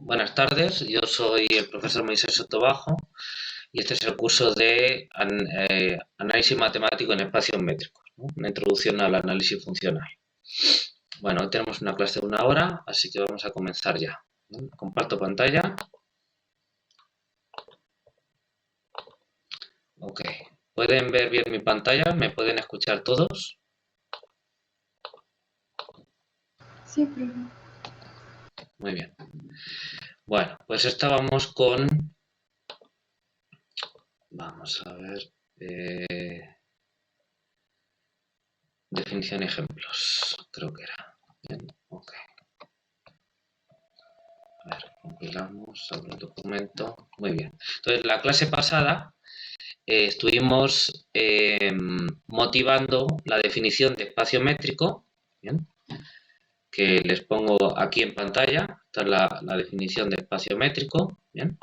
Buenas tardes, yo soy el profesor Moisés Sotobajo y este es el curso de análisis matemático en espacios métricos, ¿no? Una introducción al análisis funcional. Bueno, hoy tenemos una clase de 1 hora, así que vamos a comenzar ya. Comparto pantalla. Ok, ¿pueden ver bien mi pantalla? ¿Me pueden escuchar todos? Sí, profe. Muy bien. Bueno, pues estábamos con... Vamos a ver... definición y ejemplos, creo que era. Bien, ok. A ver, compilamos sobre el documento. Muy bien. Entonces, la clase pasada estuvimos motivando la definición de espacio métrico, ¿bien? Que les pongo aquí en pantalla. Esta es la definición de espacio métrico, ¿bien?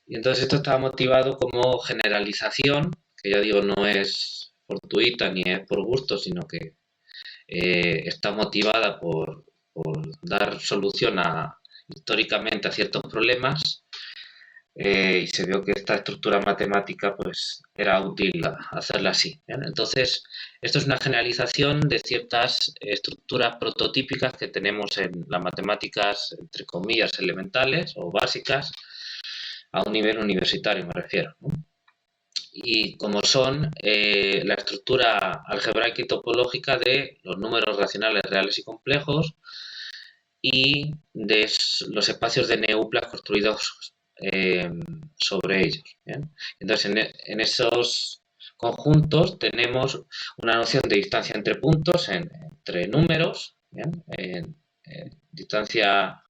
Y entonces esto estaba motivado como generalización, que ya digo, no es fortuita ni es por gusto, sino que está motivada por dar solución históricamente a ciertos problemas, y se vio que esta estructura matemática pues era útil hacerla así. ¿Bien? Entonces, esto es una generalización de ciertas estructuras prototípicas que tenemos en las matemáticas, entre comillas, elementales o básicas, a un nivel universitario me refiero, ¿no? Y como son la estructura algebraica y topológica de los números racionales reales y complejos y de los espacios de Neupla construidos sobre ellos. ¿Bien? Entonces, en esos conjuntos tenemos una noción de distancia entre puntos, entre números. ¿Bien? Distancia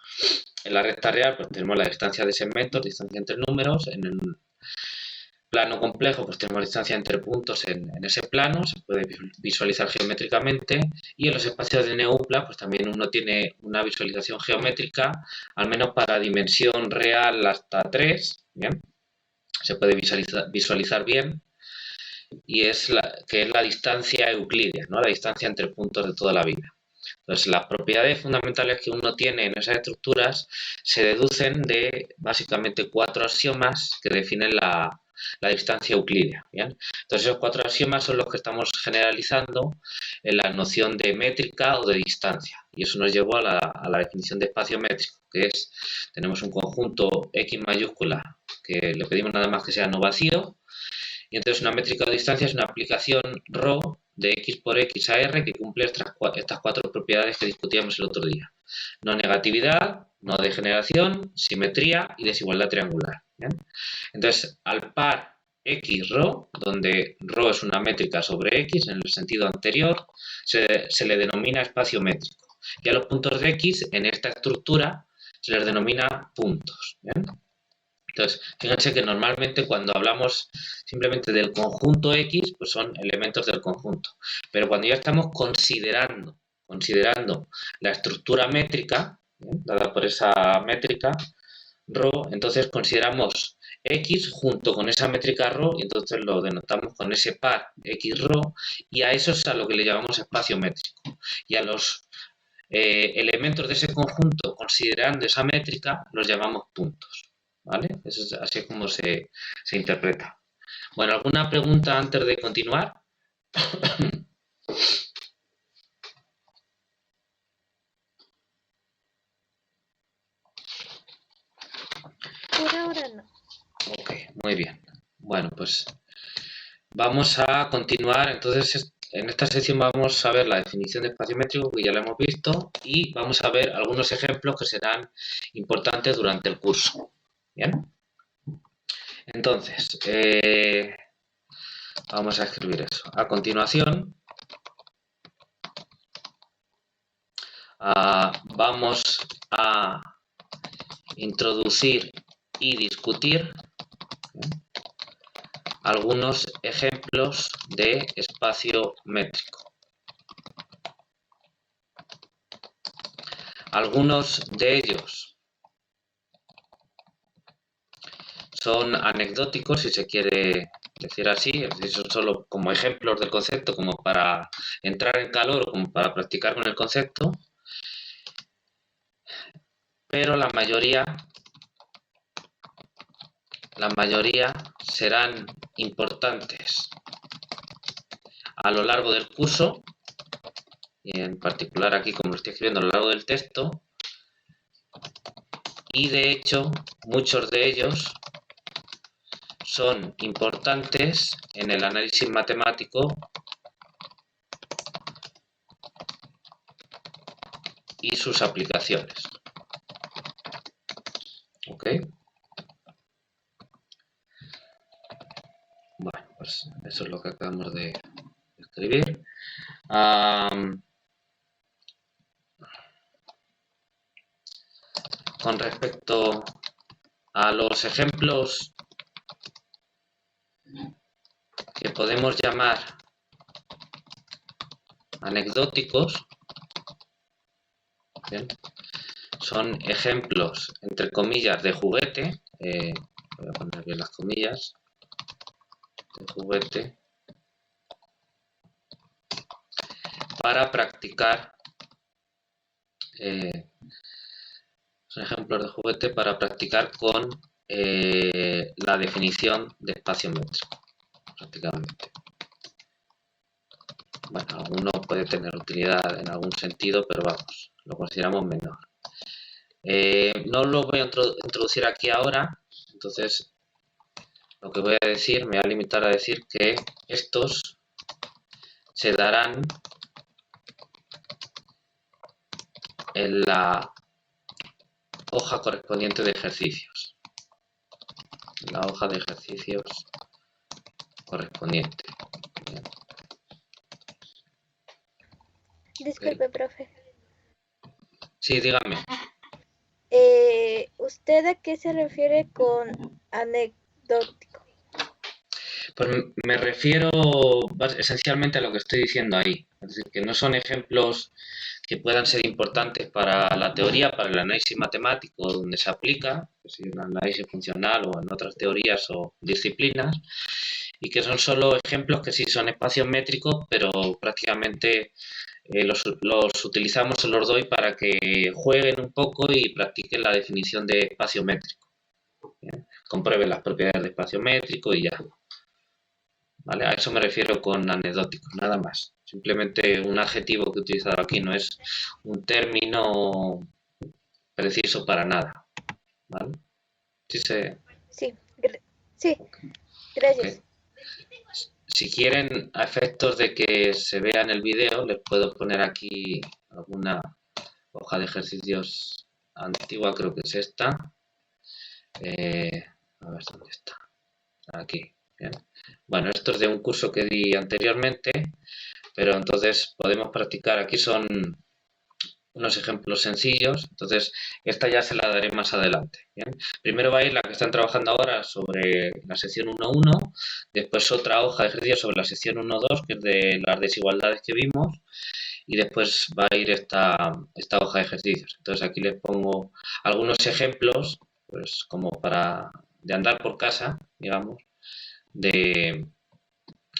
en la recta real, pues tenemos la distancia de segmentos, distancia entre números. En el plano complejo, pues tenemos distancia entre puntos en ese plano, se puede visualizar geométricamente, y en los espacios de Neupla, pues también uno tiene una visualización geométrica, al menos para dimensión real hasta 3, ¿bien? Se puede visualizar bien, y es la distancia euclídea, ¿no? La distancia entre puntos de toda la vida. Entonces, las propiedades fundamentales que uno tiene en esas estructuras se deducen de básicamente 4 axiomas que definen la distancia euclídea. ¿Bien? Entonces, esos 4 axiomas son los que estamos generalizando en la noción de métrica o de distancia. Y eso nos llevó a la definición de espacio métrico, que es, tenemos un conjunto X mayúscula que le pedimos nada más que sea no vacío, y entonces una métrica de distancia es una aplicación ρ de x por x a r que cumple estas 4 propiedades que discutíamos el otro día. No negatividad, no degeneración, simetría y desigualdad triangular. ¿Bien? Entonces, al par x ρ, donde ρ es una métrica sobre x en el sentido anterior, se le denomina espacio métrico. Y a los puntos de x en esta estructura se les denomina puntos. ¿Bien? Entonces, fíjense que normalmente cuando hablamos simplemente del conjunto X, pues son elementos del conjunto. Pero cuando ya estamos considerando la estructura métrica, dada por esa métrica, ρ, entonces consideramos X junto con esa métrica ρ, y entonces lo denotamos con ese par X ρ, y a eso es a lo que le llamamos espacio métrico. Y a los elementos de ese conjunto, considerando esa métrica, los llamamos puntos. ¿Vale? Eso es así como se interpreta. Bueno, ¿alguna pregunta antes de continuar? Por ahora no. Ok, muy bien. Bueno, pues vamos a continuar. Entonces, en esta sección vamos a ver la definición de espacio métrico, que ya la hemos visto, y vamos a ver algunos ejemplos que serán importantes durante el curso. ¿Bien? Entonces, vamos a escribir eso. A continuación, vamos a introducir y discutir algunos ejemplos de espacio métrico. Algunos de ellos son anecdóticos, si se quiere decir así, es decir, son solo como ejemplos del concepto, como para entrar en calor o como para practicar con el concepto. pero la mayoría serán importantes a lo largo del curso, y en particular aquí como lo estoy escribiendo a lo largo del texto, y de hecho muchos de ellos son importantes en el análisis matemático y sus aplicaciones. ¿Ok? Bueno, pues eso es lo que acabamos de escribir. Con respecto a los ejemplos que podemos llamar anecdóticos, ¿bien? Son ejemplos, entre comillas, de juguete. Voy a poner bien las comillas, de juguete, para practicar. Son ejemplos de juguete para practicar con la definición de espacio métrico, prácticamente. Bueno, alguno puede tener utilidad en algún sentido, pero vamos, lo consideramos menor. No lo voy a introducir aquí ahora, entonces lo que voy a decir, me voy a limitar a decir que estos se darán en la hoja correspondiente de ejercicios. La hoja de ejercicios correspondiente. Bien. Disculpe, profe. Sí, dígame. ¿Usted a qué se refiere con anecdótico? Pues me refiero esencialmente a lo que estoy diciendo ahí. Es decir, que no son ejemplos que puedan ser importantes para la teoría, para el análisis matemático, donde se aplica, pues en el análisis funcional o en otras teorías o disciplinas, y que son solo ejemplos que sí son espacios métricos, pero prácticamente los utilizamos, se los doy para que jueguen un poco y practiquen la definición de espacio métrico. ¿Bien? Comprueben las propiedades de espacio métrico y ya. ¿Vale? A eso me refiero con anecdótico, nada más. Simplemente un adjetivo que he utilizado aquí, no es un término preciso para nada. ¿Vale? Sí, Sí, sí, gracias. okay. Si quieren, a efectos de que se vea en el vídeo, les puedo poner aquí alguna hoja de ejercicios antigua, creo que es esta. A ver dónde está. Aquí. Bien. Bueno, esto es de un curso que di anteriormente, pero entonces podemos practicar. Aquí son unos ejemplos sencillos, entonces esta ya se la daré más adelante. ¿Bien? Primero va a ir la que están trabajando ahora sobre la sección 1.1, después otra hoja de ejercicios sobre la sección 1.2, que es de las desigualdades que vimos, y después va a ir esta hoja de ejercicios. Entonces aquí les pongo algunos ejemplos, pues como para de andar por casa, digamos, de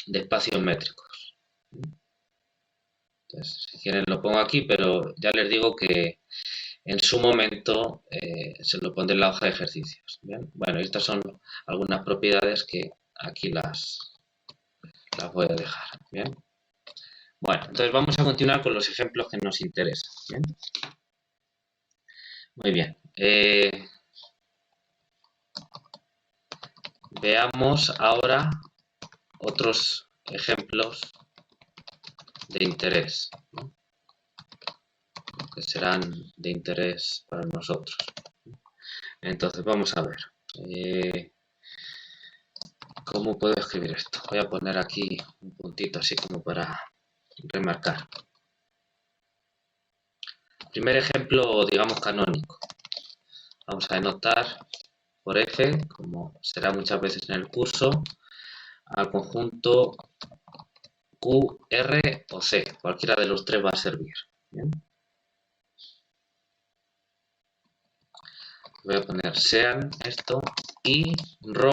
espacios métricos. Entonces, si quieren lo pongo aquí, pero ya les digo que en su momento se lo pondré en la hoja de ejercicios. ¿Bien? Bueno, estas son algunas propiedades que aquí las voy a dejar. ¿Bien? Bueno, entonces vamos a continuar con los ejemplos que nos interesan. ¿Bien? Muy bien. Veamos ahora otros ejemplos de interés, ¿no? Que serán de interés para nosotros. Entonces vamos a ver. ¿Cómo puedo escribir esto? Voy a poner aquí un puntito así como para remarcar. Primer ejemplo, digamos, canónico. Vamos a denotar por F, como será muchas veces en el curso, al conjunto Q, R o C. Cualquiera de los tres va a servir. ¿Bien? Voy a poner sean esto y ρ,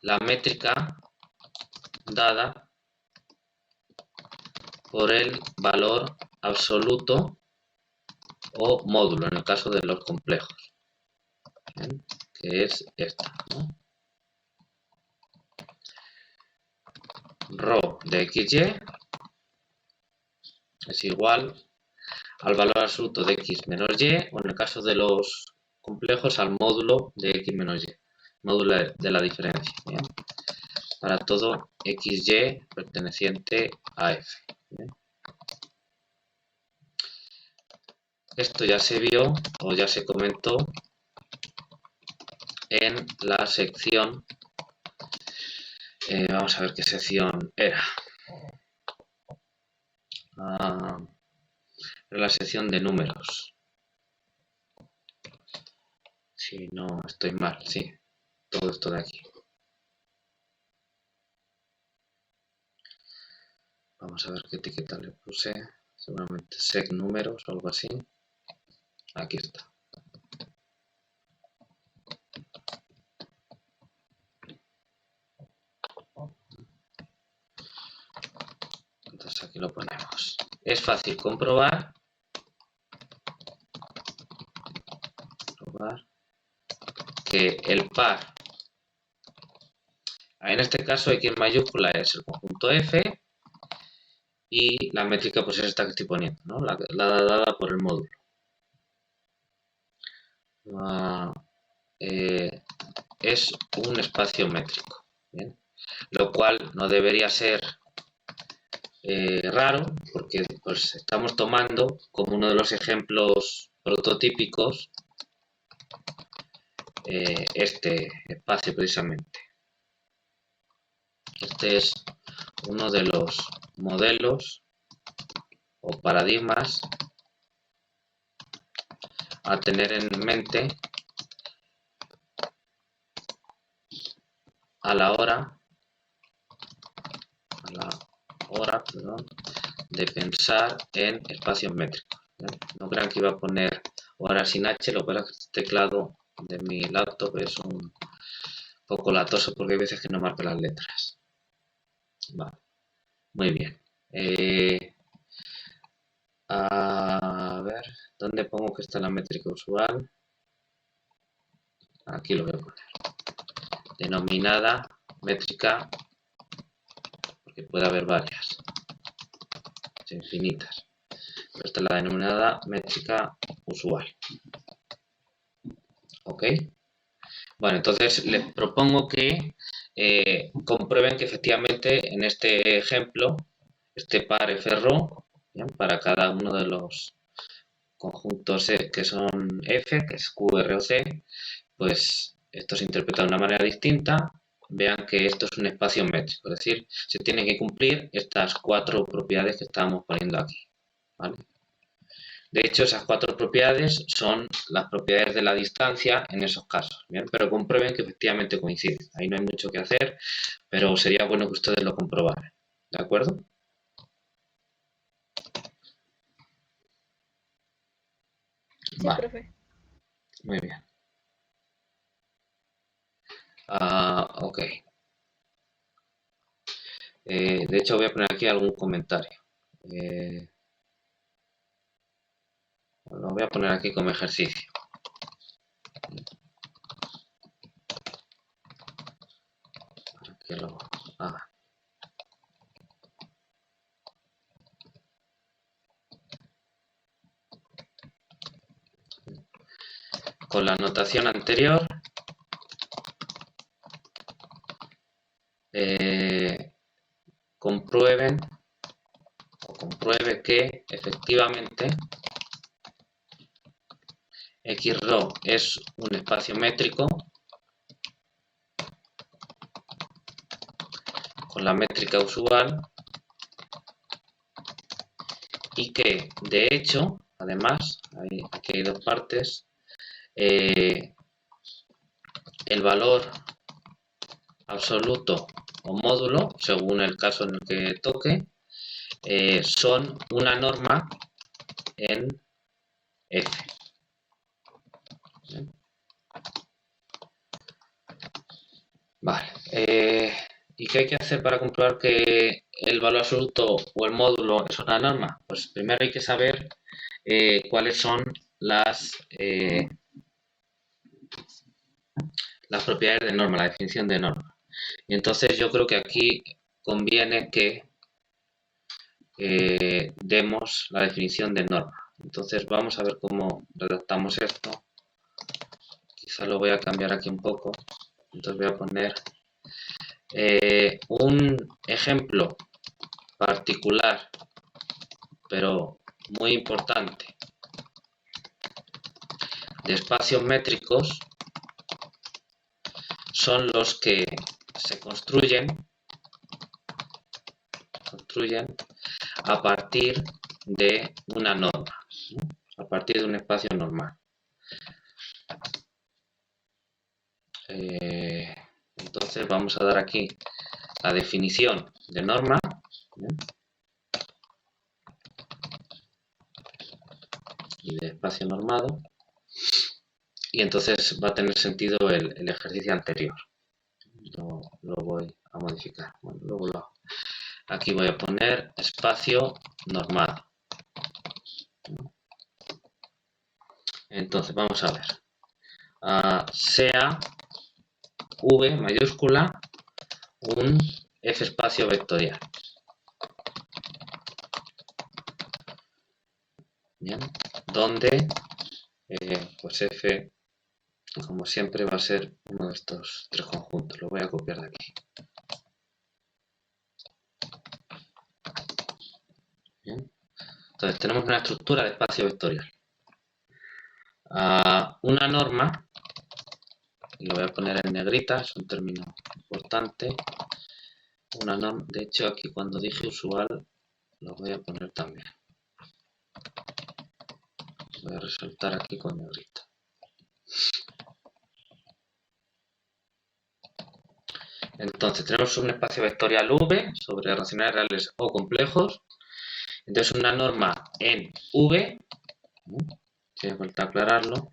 la métrica dada por el valor absoluto o módulo en el caso de los complejos. ¿Bien? Que es esta, ¿no? Rho de xy es igual al valor absoluto de x menos y, o en el caso de los complejos al módulo de x menos y, módulo de la diferencia, ¿bien? Para todo xy perteneciente a f. ¿Bien? Esto ya se vio o ya se comentó en la sección, vamos a ver qué sección era. Era la sección de números. Si no estoy mal, sí, todo esto de aquí. Vamos a ver qué etiqueta le puse, seguramente sec números o algo así. Aquí está. Entonces aquí lo ponemos. Es fácil comprobar que el par, en este caso x en mayúscula es el conjunto f y la métrica pues es esta que estoy poniendo, ¿no? la dada por el módulo. Es un espacio métrico, ¿bien? Lo cual no debería ser raro, porque pues, estamos tomando como uno de los ejemplos prototípicos este espacio precisamente. Este es uno de los modelos o paradigmas a tener en mente a la hora de pensar en espacios métricos. No crean que iba a poner horas sin H, lo que pasa es que este teclado de mi laptop es un poco latoso porque hay veces que no marca las letras. Vale, muy bien. A ver, ¿dónde pongo que está la métrica usual? Aquí lo voy a poner. Denominada métrica, porque puede haber varias, infinitas. Pero esta es la denominada métrica usual. ¿Ok? Bueno, entonces les propongo que comprueben que efectivamente en este ejemplo, este par f-rho, para cada uno de los conjuntos que son f, que es q, r o c, pues esto se interpreta de una manera distinta. Vean que esto es un espacio métrico, es decir, se tienen que cumplir estas 4 propiedades que estábamos poniendo aquí, ¿vale? De hecho, esas 4 propiedades son las propiedades de la distancia en esos casos, ¿bien? Pero comprueben que efectivamente coinciden. Ahí no hay mucho que hacer, pero sería bueno que ustedes lo comprobaran, ¿de acuerdo? Sí, Vale. profe. Muy bien. Ok. De hecho, voy a poner aquí algún comentario. Lo voy a poner aquí como ejercicio. Para que lo haga. Con la notación anterior, compruebe que efectivamente x-rho es un espacio métrico con la métrica usual y que de hecho, además, aquí hay 2 partes, el valor absoluto o módulo, según el caso en el que toque, son una norma en F. Vale. ¿Y qué hay que hacer para comprobar que el valor absoluto o el módulo es una norma? Pues primero hay que saber cuáles son las propiedades de norma, la definición de norma. Y entonces yo creo que aquí conviene que demos la definición de norma. Entonces vamos a ver cómo redactamos esto. Quizá lo voy a cambiar aquí un poco. Entonces voy a poner un ejemplo particular, pero muy importante, de espacios métricos son los que se construyen a partir de una norma, ¿no? A partir de un espacio normal. Entonces vamos a dar aquí la definición de norma, ¿bien? Y de espacio normado, y entonces va a tener sentido el ejercicio anterior. Lo voy a modificar. Bueno, luego lo hago. Aquí voy a poner espacio normado. Entonces vamos a ver. Sea V mayúscula un F espacio vectorial. Bien, donde pues F, como siempre, va a ser uno de estos tres conjuntos. Lo voy a copiar de aquí. Bien. Entonces tenemos una estructura de espacio vectorial. Una norma, y lo voy a poner en negrita, es un término importante. Una norma, de hecho aquí cuando dije usual lo voy a poner también. Voy a resaltar aquí con negrita. Entonces tenemos un espacio vectorial V sobre racionales reales o complejos. Entonces una norma en V, si hace falta aclararlo,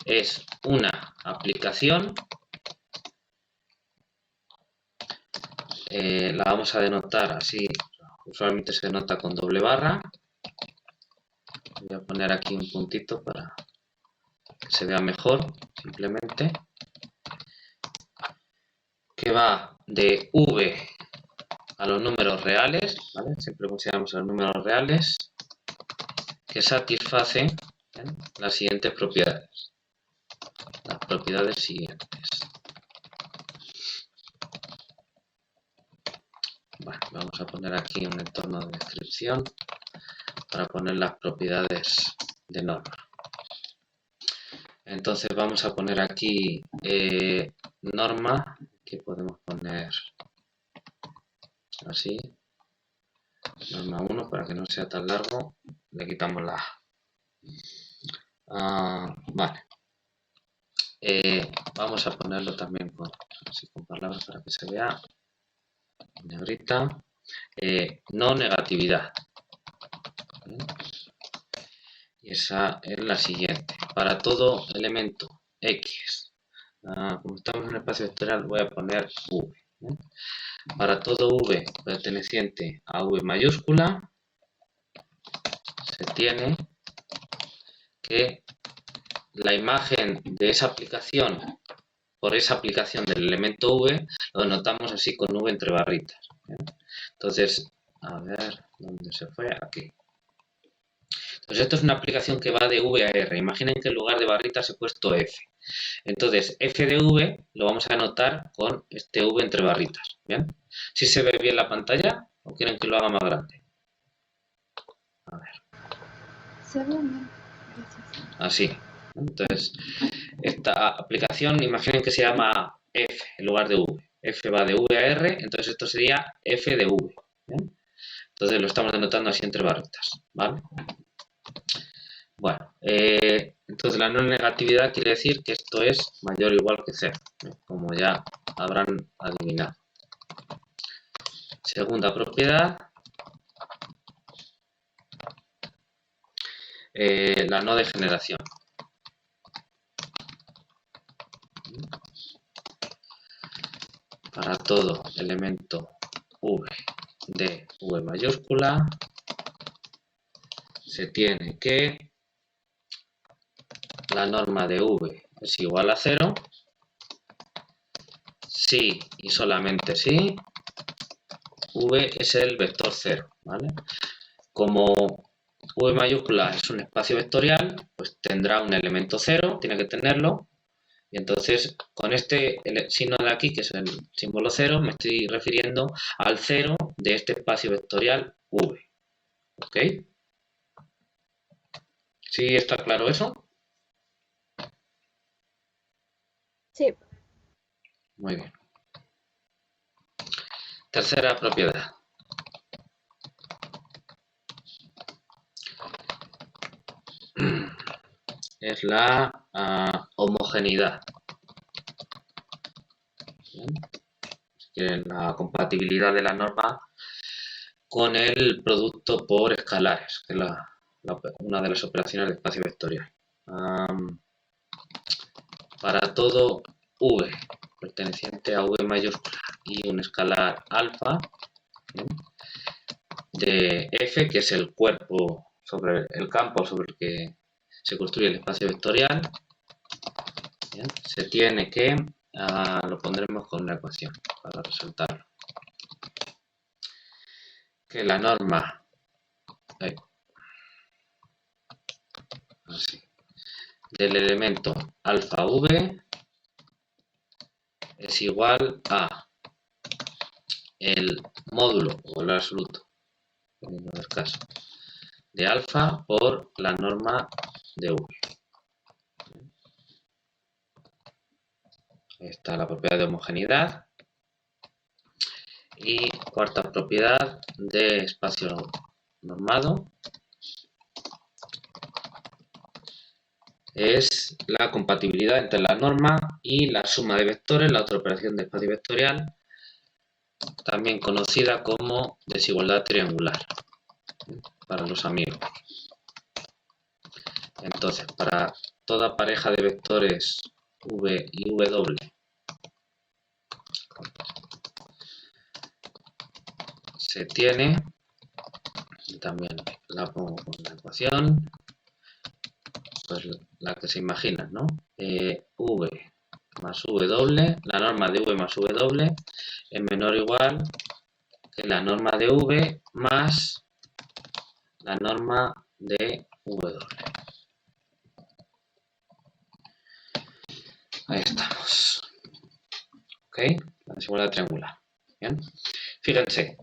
es una aplicación. La vamos a denotar así, usualmente se denota con doble barra. Voy a poner aquí un puntito para que se vea mejor, simplemente. Que va de V a los números reales, ¿vale? Siempre consideramos a los números reales, que satisface las siguientes propiedades. Las propiedades siguientes. Bueno, vamos a poner aquí un entorno de descripción para poner las propiedades de norma. Entonces vamos a poner aquí norma, que podemos poner así, norma 1 para que no sea tan largo, le quitamos la A. Vale. Vamos a ponerlo también así con palabras para que se vea. Negrita. No negatividad. Y esa es la siguiente. Para todo elemento X. Como estamos en un espacio vectorial voy a poner V. Para todo V perteneciente a V mayúscula se tiene que la imagen de esa aplicación por esa aplicación del elemento V lo denotamos así con V entre barritas. Entonces, a ver, ¿dónde se fue? Aquí. Entonces esto es una aplicación que va de V a R. Imaginen que en lugar de barritas he puesto F. Entonces, F de V lo vamos a anotar con este V entre barritas. ¿Bien? ¿Sí se ve bien la pantalla o quieren que lo haga más grande? A ver. Se ve bien. Gracias. Así. Entonces, esta aplicación, imaginen que se llama F en lugar de V. F va de V a R, entonces esto sería F de V. ¿Bien? Entonces lo estamos denotando así entre barritas. ¿Vale? Bueno, entonces la no negatividad quiere decir que esto es mayor o igual que 0, como ya habrán adivinado. Segunda propiedad, la no degeneración. Para todo elemento V de V mayúscula se tiene que la norma de V es igual a 0, si y solamente si V es el vector 0, ¿vale? Como V mayúscula es un espacio vectorial, pues tendrá un elemento 0, tiene que tenerlo, y entonces con este signo de aquí, que es el símbolo 0, me estoy refiriendo al 0 de este espacio vectorial V, ¿ok? ¿Sí está claro eso? Sí. Muy bien. Tercera propiedad. Es la homogeneidad. ¿Bien? La compatibilidad de la norma con el producto por escalares, que es una de las operaciones de espacio vectorial. Para todo V perteneciente a V mayúscula y un escalar alfa, ¿bien? De F, que es el cuerpo sobre el campo sobre el que se construye el espacio vectorial, ¿bien? Se tiene que, lo pondremos con una ecuación para resaltarlo, que la norma así, del elemento alfa V es igual a el módulo o el absoluto, en el caso, de alfa por la norma de V. Ahí está la propiedad de homogeneidad. Y cuarta propiedad de espacio normado es la compatibilidad entre la norma y la suma de vectores, la otra operación de espacio vectorial, también conocida como desigualdad triangular para los amigos. Entonces, para toda pareja de vectores V y W se tiene, y también la pongo con la ecuación, pues la que se imagina, ¿no? V más W, la norma de V más W es menor o igual que la norma de V más la norma de W. Ahí estamos. ¿Ok? La desigualdad triangular. Bien. Fíjense,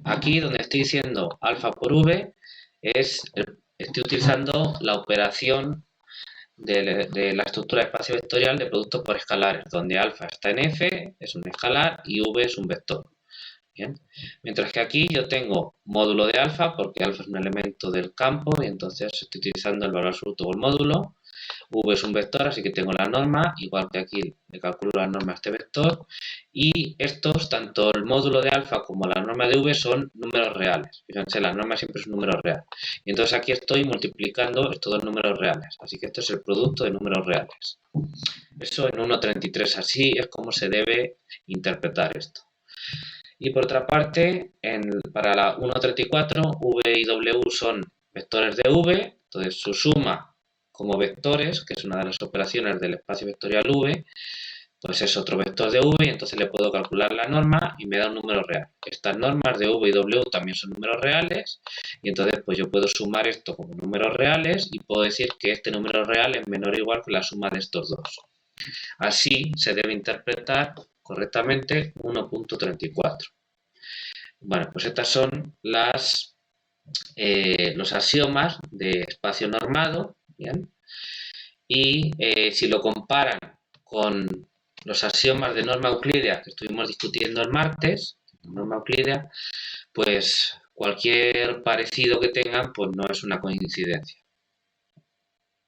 aquí donde estoy diciendo alfa por V estoy utilizando la operación de la estructura de espacio vectorial de productos por escalares, donde alfa está en F, es un escalar, y V es un vector. Bien. Mientras que aquí yo tengo módulo de alfa, porque alfa es un elemento del campo, y entonces estoy utilizando el valor absoluto o el módulo. V es un vector, así que tengo la norma, igual que aquí le calculo la norma a este vector. Y estos, tanto el módulo de alfa como la norma de V, son números reales. Fíjense, la norma siempre es un número real. Y entonces aquí estoy multiplicando estos dos números reales. Así que esto es el producto de números reales. Eso en 1.33, así es como se debe interpretar esto. Y por otra parte, para la 1.34, V y W son vectores de V, entonces su suma como vectores, que es una de las operaciones del espacio vectorial V, pues es otro vector de V, y entonces le puedo calcular la norma y me da un número real. Estas normas de V y W también son números reales, y entonces pues yo puedo sumar esto como números reales y puedo decir que este número real es menor o igual que la suma de estos dos. Así se debe interpretar correctamente 1.34. Bueno, pues estas son los axiomas de espacio normado, ¿bien? Y si lo comparan con los axiomas de norma euclídea que estuvimos discutiendo el martes, norma euclídea, pues cualquier parecido que tengan, pues no es una coincidencia.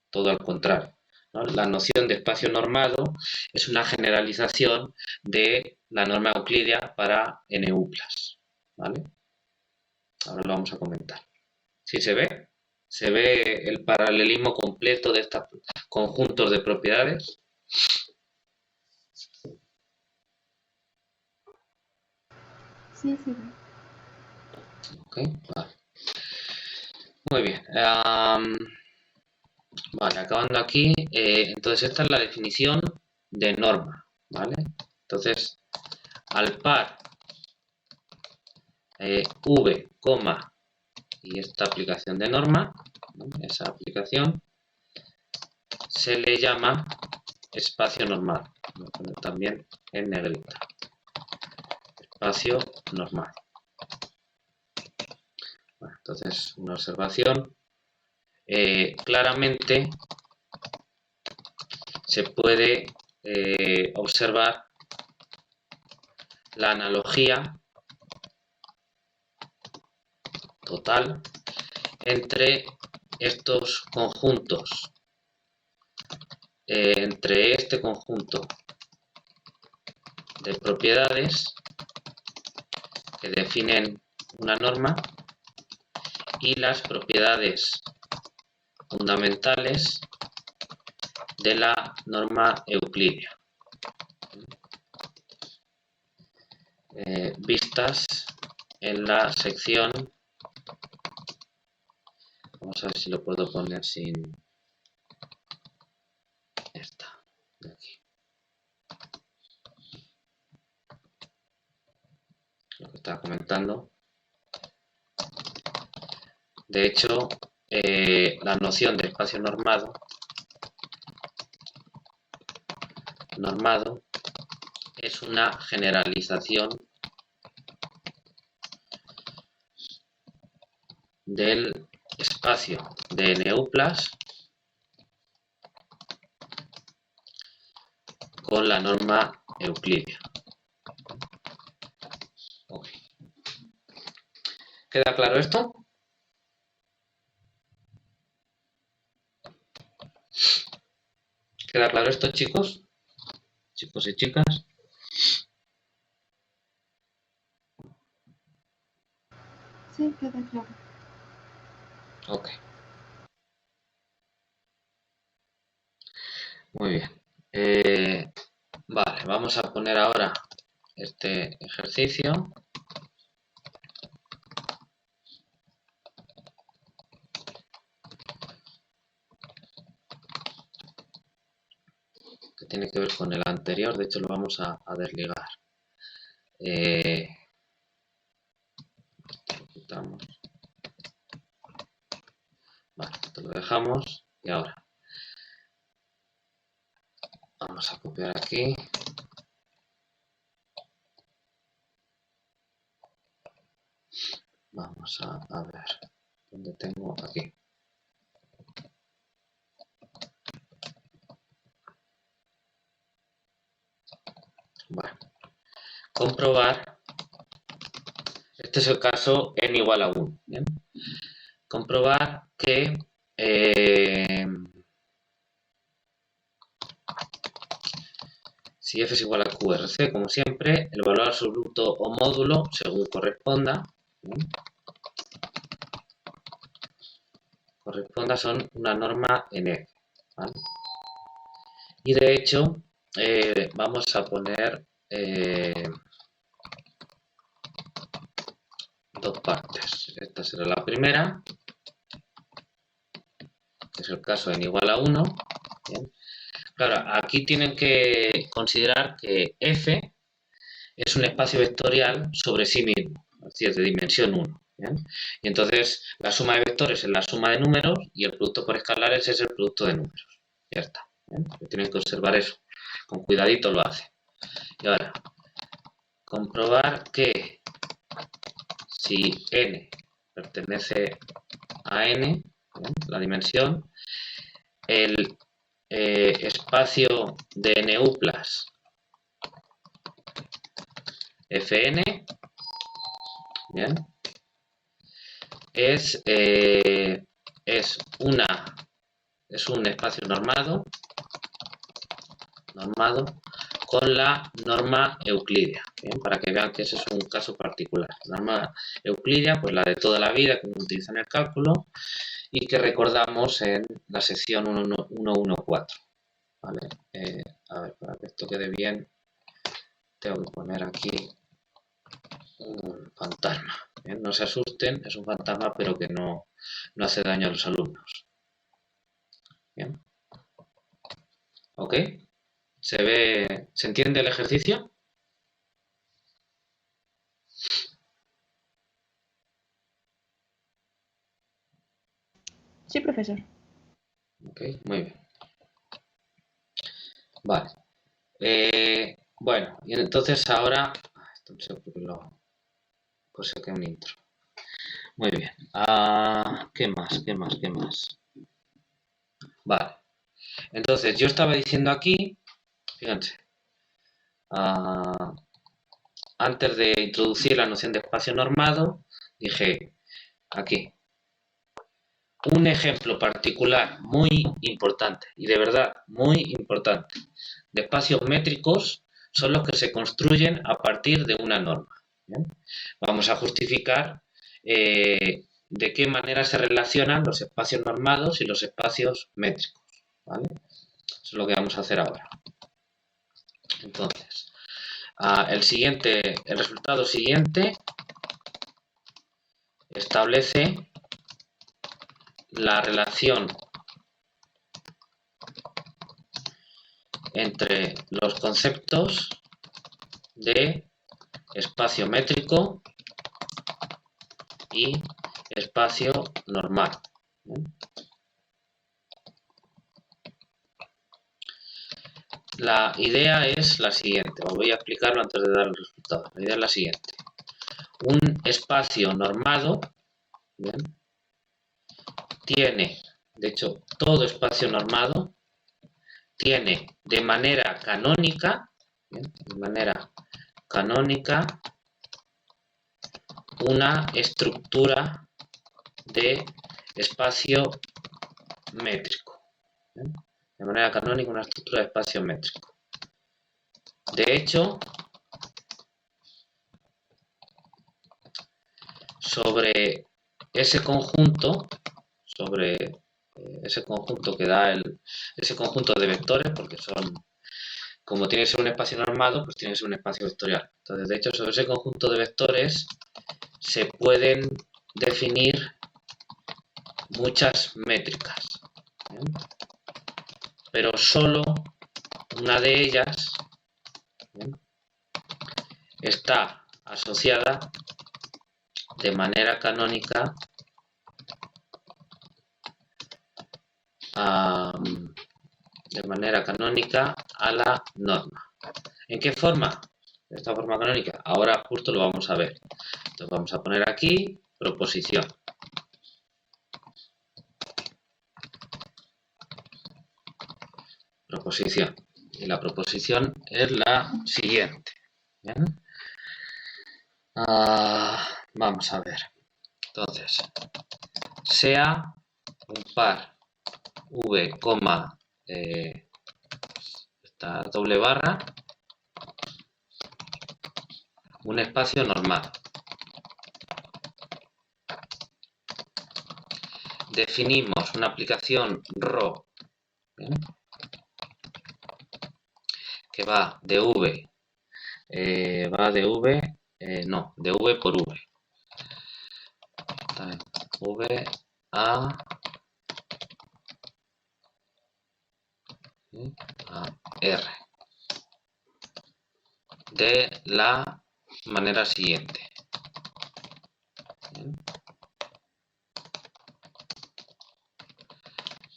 Todo al contrario, ¿no? La noción de espacio normado es una generalización de la norma euclídea para NU+, ¿vale? Ahora lo vamos a comentar. ¿Sí se ve? ¿Se ve el paralelismo completo de estos conjuntos de propiedades? Sí, se ve. Ok, vale. Muy bien. Vale, acabando aquí, entonces esta es la definición de norma, ¿vale? Entonces, al par v, y esta aplicación de norma, ¿no? Esa aplicación se le llama espacio normal. Voy a poner también en negrita. Espacio normal. Bueno, entonces, una observación. Claramente se puede observar la analogía total entre estos conjuntos, entre este conjunto de propiedades que definen una norma y las propiedades fundamentales de la norma euclídea, vistas en la sección. Vamos a ver si lo puedo poner sin esta de aquí. Lo que estaba comentando. De hecho, la noción de espacio normado es una generalización del espacio de NU+ con la norma euclídea. Okay. ¿Queda claro esto? ¿Queda claro esto, chicos? Chicos y chicas. Sí, queda claro. Ok. Muy bien. Vale, vamos a poner ahora este ejercicio. Que tiene que ver con el anterior, de hecho lo vamos a desligar. Lo quitamos. Vale, esto lo dejamos y ahora vamos a copiar aquí. Vamos a ver dónde tengo aquí. Bueno, comprobar. Este es el caso n igual a 1. ¿Bien? Comprobar que si f es igual a QRC, como siempre, el valor absoluto o módulo, según corresponda, son una norma en F. ¿Vale? Y de hecho, vamos a poner dos partes. Esta será la primera, que es el caso n igual a 1. ¿Bien? Claro, aquí tienen que considerar que F es un espacio vectorial sobre sí mismo, es decir, de dimensión 1. ¿Bien? Y entonces la suma de vectores es la suma de números y el producto por escalares es el producto de números. Ya está. ¿Bien? Tienen que observar eso. Con cuidadito lo hace. Y ahora, comprobar que si n pertenece a n, ¿bien? La dimensión, el espacio de NU+ Fn, ¿bien? Es un espacio normado con la norma euclídea, ¿bien? Para que vean que ese es un caso particular. La norma euclídea, pues la de toda la vida que uno utiliza en el cálculo y que recordamos en la sección 114. ¿Vale? A ver, para que esto quede bien, tengo que poner aquí un fantasma. ¿Bien? No se asusten, es un fantasma, pero que no hace daño a los alumnos. Bien. ¿Ok? ¿Se entiende el ejercicio? Sí, profesor. Ok, muy bien. Vale. Bueno, y entonces ahora... Esto no sé por qué pues sé que un intro. Muy bien. ¿Qué más? Vale. Entonces, yo estaba diciendo aquí, fíjense, antes de introducir la noción de espacio normado, dije aquí, un ejemplo particular muy importante, y de verdad muy importante, de espacios métricos son los que se construyen a partir de una norma. ¿Bien? Vamos a justificar de qué manera se relacionan los espacios normados y los espacios métricos. ¿Vale? Eso es lo que vamos a hacer ahora. Entonces, el resultado siguiente establece la relación entre los conceptos de espacio métrico y espacio normal. La idea es la siguiente, os voy a explicarlo antes de dar el resultado. La idea es la siguiente. Un espacio normado, ¿bien? Tiene, de hecho, todo espacio normado tiene de manera canónica, ¿bien? De manera canónica, una estructura de espacio métrico. ¿Bien? De manera canónica, una estructura de espacio métrico. De hecho, sobre ese conjunto que da ese conjunto de vectores, porque son, como tiene que ser un espacio normado, pues tiene que ser un espacio vectorial. Entonces, de hecho, sobre ese conjunto de vectores se pueden definir muchas métricas, ¿bien? Pero solo una de ellas, ¿bien?, está asociada de manera canónica a la norma. ¿En qué forma? De esta forma canónica. Ahora justo lo vamos a ver. Entonces vamos a poner aquí proposición. Proposición. Y la proposición es la siguiente. ¿Bien? Vamos a ver. Entonces, sea un par v, esta doble barra, un espacio normal. Definimos una aplicación ρ, ¿bien?, que va de v, de v por v. V a R. De la manera siguiente. ¿Bien?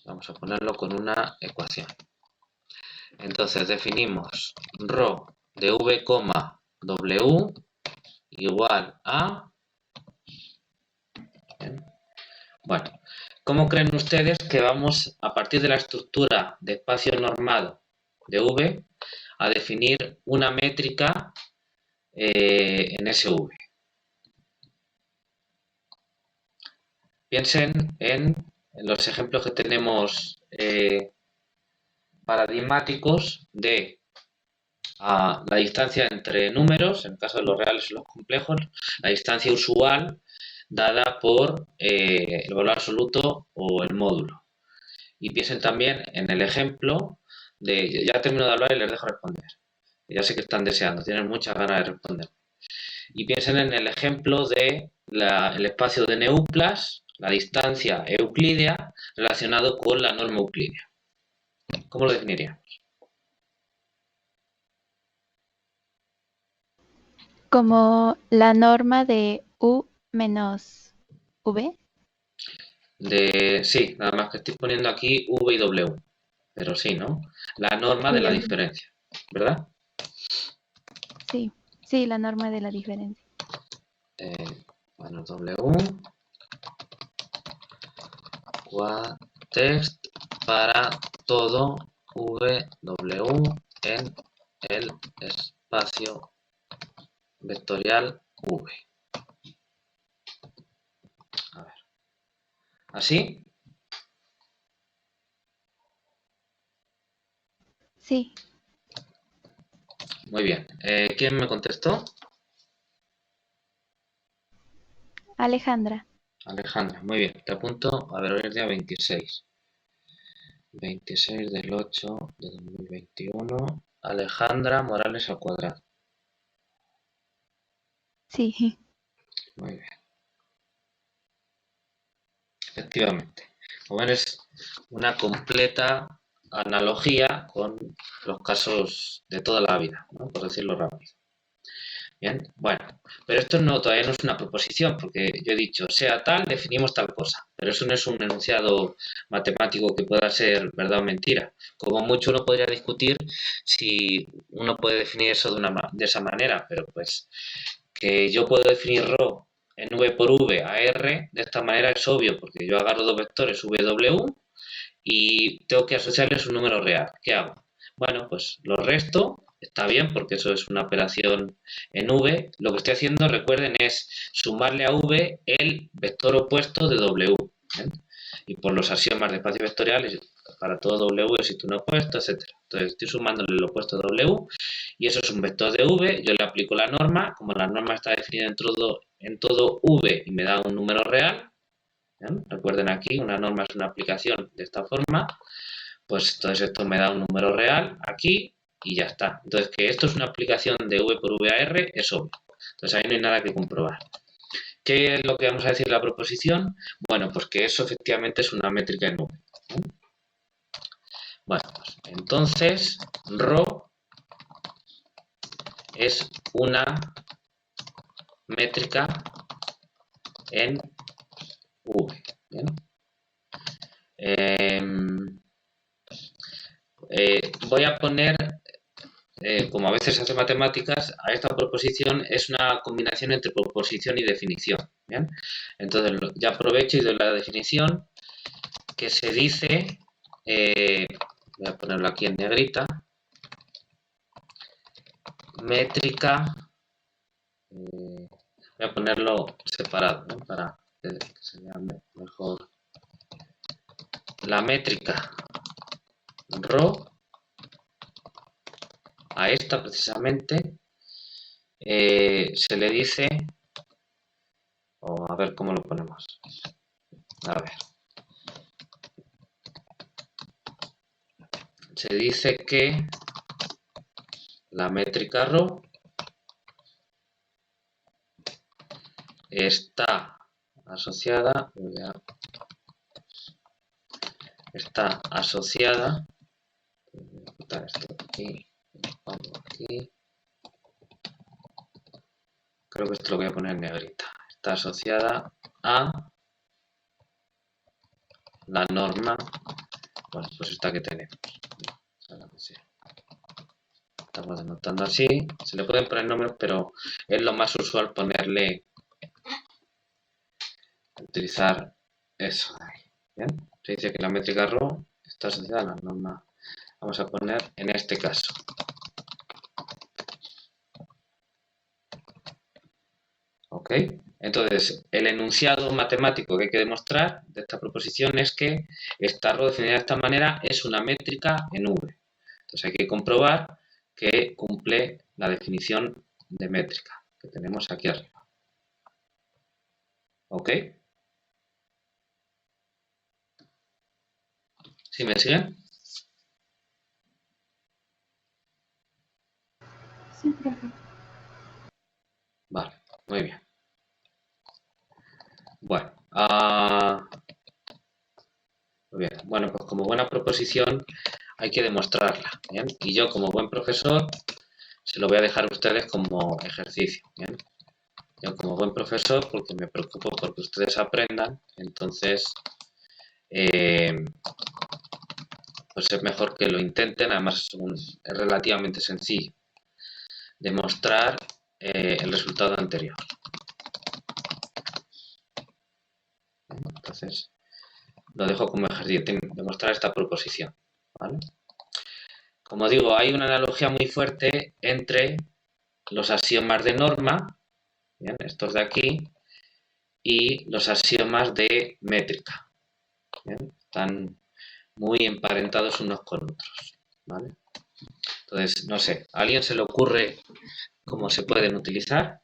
Vamos a ponerlo con una ecuación. Entonces definimos ρ de v, w igual a... ¿bien? Bueno, ¿cómo creen ustedes que vamos, a partir de la estructura de espacio normado de v, a definir una métrica en SV? Piensen en los ejemplos que tenemos paradigmáticos de la distancia entre números, en el caso de los reales y los complejos, la distancia usual dada por el valor absoluto o el módulo. Y piensen también en el ejemplo de... Ya termino de hablar y les dejo responder. Ya sé que están deseando, tienen muchas ganas de responder. Y piensen en el ejemplo de el espacio de Neuplas, la distancia euclídea, relacionado con la norma euclídea. ¿Cómo lo definiría? Como la norma de U menos V. Sí, nada más que estoy poniendo aquí V y W. Pero sí, ¿no? La norma de la diferencia, ¿verdad? Sí, sí, la norma de la diferencia. Bueno, W. Quatext para todo W en el espacio vectorial V. A ver. ¿Así? Sí, Muy bien. ¿Quién me contestó? Alejandra. Alejandra. Muy bien. Te apunto. A ver, hoy es día 26. 26 del 8 de 2021. Alejandra Morales al cuadrado. Sí, Muy bien. Efectivamente. Como ven, es una completa analogía con los casos de toda la vida, ¿no? Por decirlo rápido. Bien, bueno, pero esto no, todavía no es una proposición, porque yo he dicho, sea tal, definimos tal cosa, pero eso no es un enunciado matemático que pueda ser verdad o mentira. Como mucho uno podría discutir si uno puede definir eso de esa manera, pero pues que yo puedo definir ρ en v por v a r de esta manera es obvio, porque yo agarro dos vectores v, w y tengo que asociarles un número real. ¿Qué hago? Bueno, pues lo resto, está bien, porque eso es una operación en v. Lo que estoy haciendo, recuerden, es sumarle a v el vector opuesto de w. ¿eh? Y por los axiomas de espacio vectoriales, para todo w existe un opuesto, etc. Entonces estoy sumándole el opuesto de w y eso es un vector de v. Yo le aplico la norma, como la norma está definida en todo v y me da un número real. Recuerden aquí, una norma es una aplicación de esta forma, pues entonces esto me da un número real aquí y ya está. Entonces que esto es una aplicación de v por v a r es obvio. Entonces ahí no hay nada que comprobar. ¿Qué es lo que vamos a decir la proposición? Bueno, pues que eso efectivamente es una métrica en v. Bueno, pues entonces ρ es una métrica en v. ¿Bien? Voy a poner, como a veces se hace matemáticas, a esta proposición es una combinación entre proposición y definición. ¿Bien? Entonces ya aprovecho y doy la definición que se dice, voy a ponerlo aquí en negrita, métrica, voy a ponerlo separado, ¿no? Para que se vea mejor. La métrica ρ a esta precisamente se le dice, o a ver cómo lo ponemos. A ver. Se dice que la métrica ρ está asociada, voy a quitar esto aquí, pongo aquí, creo que esto lo voy a poner en negrita, está asociada a la norma, bueno, pues esta que tenemos, la que sea. Estamos anotando así, se le pueden poner nombres, pero es lo más usual ponerle, utilizar eso de ahí. ¿Bien? Se dice que la métrica ρ está asociada a la norma, vamos a poner en este caso. ¿Ok? Entonces, el enunciado matemático que hay que demostrar de esta proposición es que esta ρ definida de esta manera es una métrica en V. Entonces hay que comprobar que cumple la definición de métrica que tenemos aquí arriba. ¿Ok? ¿Sí me siguen? Sí, profe. Vale, muy bien. Bueno, muy bien. Bueno, pues como buena proposición hay que demostrarla, ¿bien? Y yo, como buen profesor, se lo voy a dejar a ustedes como ejercicio, ¿bien? Yo, como buen profesor, porque me preocupo porque ustedes aprendan, entonces, pues es mejor que lo intenten. Además, es relativamente sencillo demostrar el resultado anterior. Entonces, lo dejo como ejercicio, demostrar esta proposición, ¿vale? Como digo, hay una analogía muy fuerte entre los axiomas de norma, ¿bien? Estos de aquí, y los axiomas de métrica, ¿bien? Están muy emparentados unos con otros, ¿vale? Entonces, no sé, ¿a alguien se le ocurre cómo se pueden utilizar?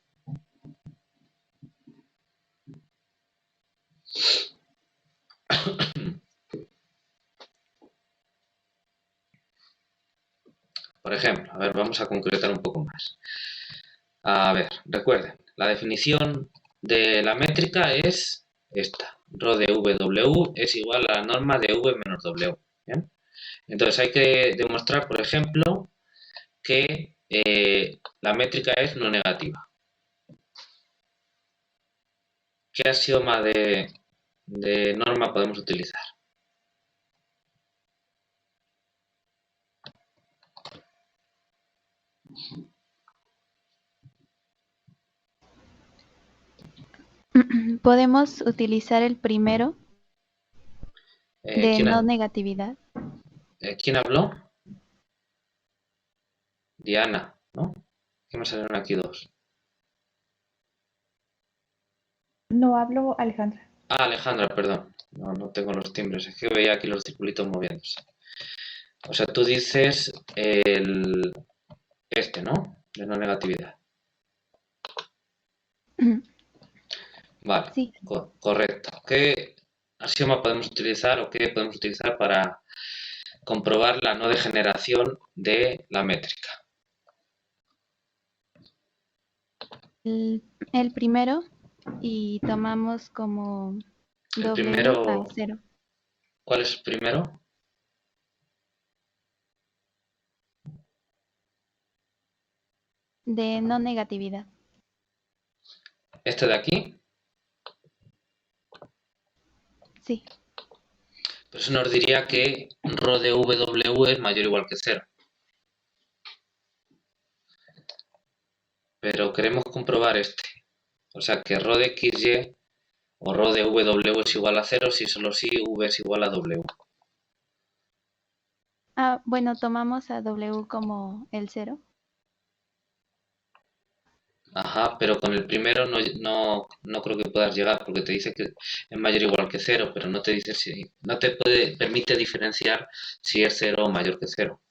Por ejemplo, a ver, vamos a concretar un poco más. A ver, recuerden, la definición de la métrica es esta. Rho de VW es igual a la norma de V menos W. ¿Bien? Entonces hay que demostrar, por ejemplo, que la métrica es no negativa. ¿Qué axioma de norma podemos utilizar? Podemos utilizar el primero de no ¿Quién, negatividad. ¿quién habló? Diana, ¿no? ¿Qué me salieron aquí dos? No hablo, Alejandra. Ah, Alejandra, perdón. No tengo los timbres, es que veía aquí los circulitos moviéndose. O sea, tú dices este, ¿no? De no negatividad. Vale, Sí. correcto. ¿Qué axioma podemos utilizar o qué podemos utilizar para comprobar la no degeneración de la métrica? El primero y tomamos como El W a primero, 0 ¿cuál es el primero? de no negatividad. Este de aquí. Sí. Pues eso nos diría que rho de W es mayor o igual que 0. Pero queremos comprobar este. O sea, que rho de XY o rho de W es igual a 0 si solo si V es igual a W. Ah, bueno, tomamos a W como el 0. Ajá, pero con el primero no creo que puedas llegar porque te dice que es mayor o igual que 0, pero no te dice si, no te permite diferenciar si es 0 o mayor que 0.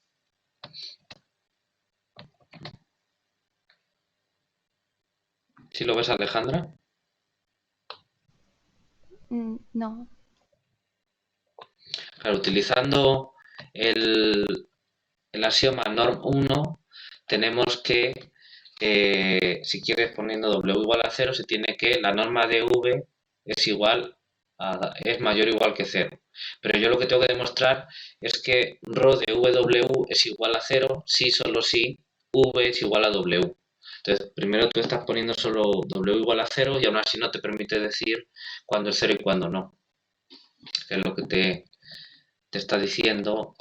¿Sí lo ves, Alejandra? No. Claro, utilizando el, el axioma norm 1, tenemos que, si quieres poniendo W igual a 0, se tiene que la norma de V es mayor o igual que 0. Pero yo lo que tengo que demostrar es que rho de W es igual a 0 si solo si V es igual a W. Entonces, primero tú estás poniendo solo W igual a 0 y aún así no te permite decir cuándo es 0 y cuándo no. Que es lo que te está diciendo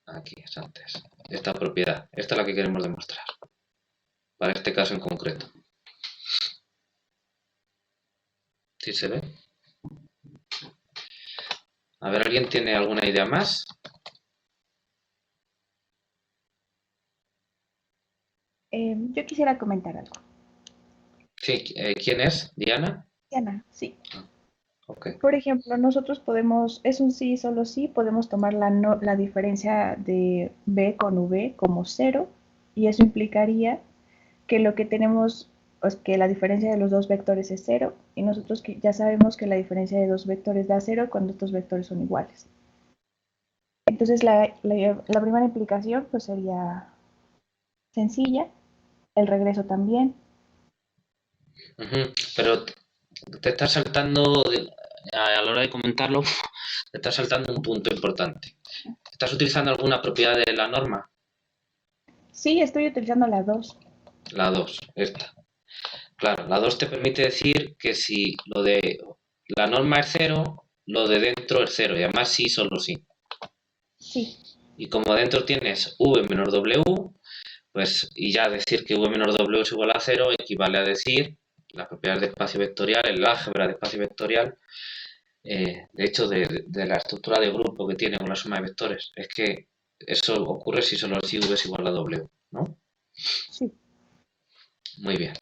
aquí es antes. Esta propiedad. Esta es la que queremos demostrar. Para este caso en concreto. ¿Sí se ve? A ver, ¿alguien tiene alguna idea más? Yo quisiera comentar algo. Sí, ¿quién es? ¿Diana? Diana, sí. Ok. Por ejemplo, nosotros podemos, es un sí, solo sí, podemos tomar la diferencia de B con V como 0 y eso implicaría que lo que tenemos es que la diferencia de los dos vectores es 0 y nosotros ya sabemos que la diferencia de dos vectores da 0 cuando estos vectores son iguales. Entonces la primera implicación pues sería sencilla, el regreso también. Pero te estás saltando, a la hora de comentarlo, te estás saltando un punto importante. ¿Estás utilizando alguna propiedad de la norma? Sí, estoy utilizando la 2. La 2, esta. Claro, la 2 te permite decir que si lo de la norma es 0, lo de dentro es 0, y además sí, solo sí. Sí. Y como dentro tienes v menos w, pues, y ya decir que v menos w es igual a 0 equivale a decir las propiedades de espacio vectorial, el álgebra de espacio vectorial, de hecho, de la estructura de grupo que tiene con la suma de vectores, es que eso ocurre si solo si v es igual a w, ¿no? Sí. Muy bien.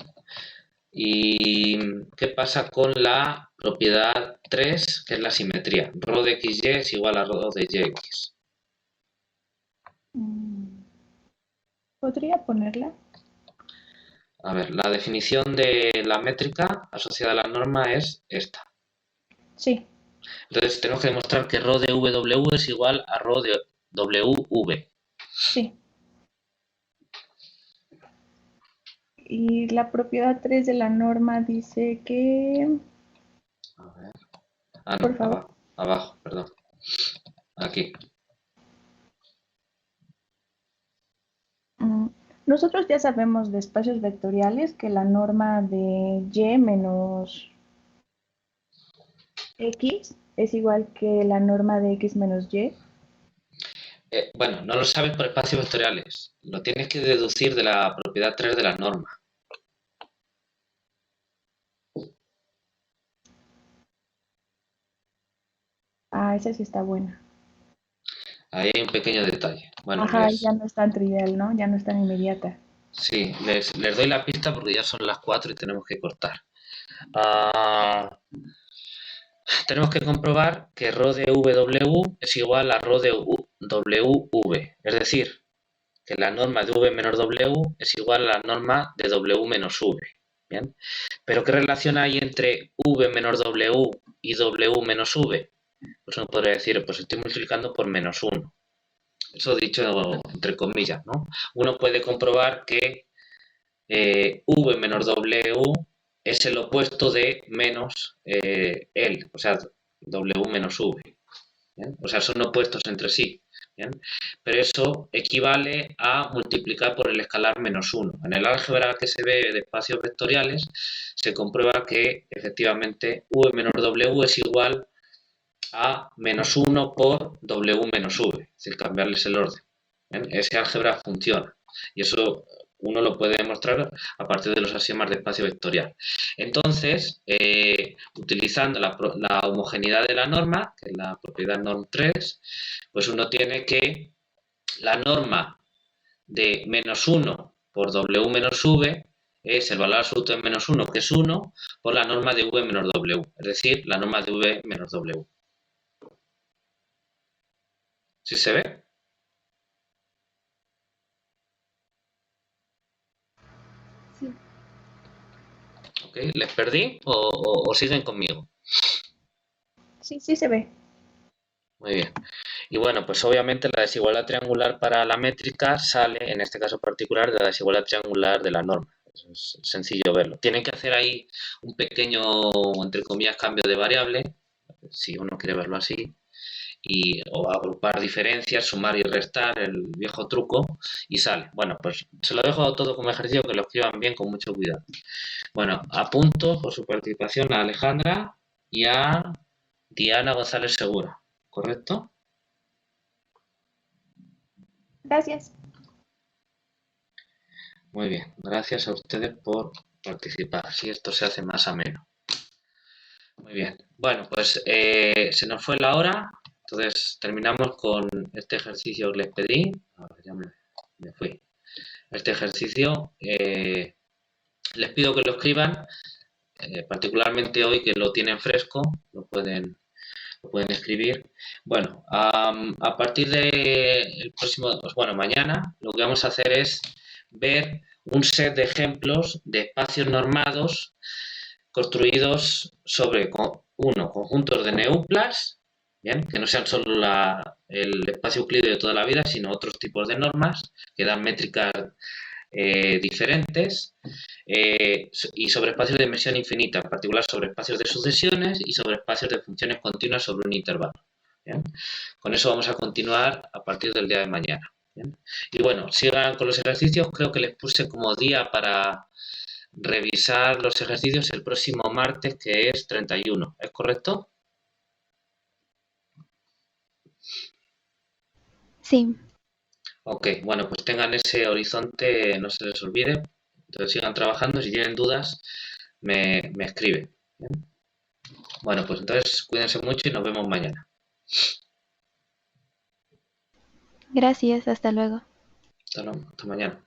¿Y qué pasa con la propiedad 3, que es la simetría? Rho de xy es igual a rho de yx. ¿Podría ponerla? A ver, la definición de la métrica asociada a la norma es esta. Sí. Entonces tenemos que demostrar que rho de w es igual a rho de wv. Sí. Y la propiedad 3 de la norma dice que... A ver. Ah, no, Por favor. abajo, perdón. Aquí. Nosotros ya sabemos de espacios vectoriales que la norma de y menos x es igual que la norma de x menos y. Bueno, no lo sabes por espacios vectoriales. Lo tienes que deducir de la propiedad 3 de la norma. Ah, esa sí está buena. Ahí hay un pequeño detalle. Bueno, Ajá, ya no es tan trivial, ¿no? Ya no es tan inmediata. sí, les doy la pista porque ya son las 4 y tenemos que cortar. Tenemos que comprobar que rho de w es igual a rho de wv. Es decir, que la norma de v menos w es igual a la norma de w menos v. ¿Bien? Pero ¿qué relación hay entre v menos w y w menos v? Pues uno podría decir, pues estoy multiplicando por menos 1. Eso dicho entre comillas, ¿no? Uno puede comprobar que v menos w es el opuesto de menos L, o sea, w menos v. ¿Bien? O sea, son opuestos entre sí. ¿Bien? Pero eso equivale a multiplicar por el escalar menos 1. En el álgebra que se ve de espacios vectoriales se comprueba que efectivamente v menos w es igual a menos 1 por w menos v, es decir, cambiarles el orden. ¿Bien? Ese álgebra funciona y eso uno lo puede demostrar a partir de los axiomas de espacio vectorial. Entonces, utilizando la homogeneidad de la norma, que es la propiedad norm 3, pues uno tiene que la norma de menos 1 por w menos v es el valor absoluto de menos 1, que es 1, por la norma de v menos w, es decir, la norma de v menos w. ¿Sí se ve? Sí. ¿Ok? ¿Les perdí o siguen conmigo? Sí, sí se ve. Muy bien. Y bueno, pues obviamente la desigualdad triangular para la métrica sale, en este caso particular, de la desigualdad triangular de la norma. Es sencillo verlo. Tienen que hacer ahí un pequeño, entre comillas, cambio de variable, si uno quiere verlo así, o agrupar diferencias, sumar y restar, el viejo truco, y sale. Bueno, pues se lo dejo todo como ejercicio, que lo escriban bien con mucho cuidado. Bueno, apunto por su participación a Alejandra y a Diana González Segura, ¿correcto? Gracias. Muy bien, gracias a ustedes por participar, así esto se hace más ameno. Muy bien, bueno, pues se nos fue la hora, entonces terminamos con este ejercicio que les pedí. A ver, ya me fui. Este ejercicio les pido que lo escriban, particularmente hoy que lo tienen fresco, lo pueden escribir. Bueno, a partir del próximo, pues bueno, mañana lo que vamos a hacer es ver un set de ejemplos de espacios normados construidos sobre, uno, conjuntos de neuplas, ¿bien? Que no sean solo el espacio euclídeo de toda la vida, sino otros tipos de normas que dan métricas diferentes, y sobre espacios de dimensión infinita, en particular sobre espacios de sucesiones y sobre espacios de funciones continuas sobre un intervalo. ¿bien? Con eso vamos a continuar a partir del día de mañana. ¿Bien? Y bueno, sigan con los ejercicios. Creo que les puse como día para revisar los ejercicios el próximo martes, que es 31. ¿Es correcto? Sí, Ok, bueno, pues tengan ese horizonte, no se les olvide. Entonces sigan trabajando. Si tienen dudas, me escriben. ¿Bien? Bueno, pues entonces cuídense mucho y nos vemos mañana. gracias, hasta luego. Hasta luego, hasta mañana.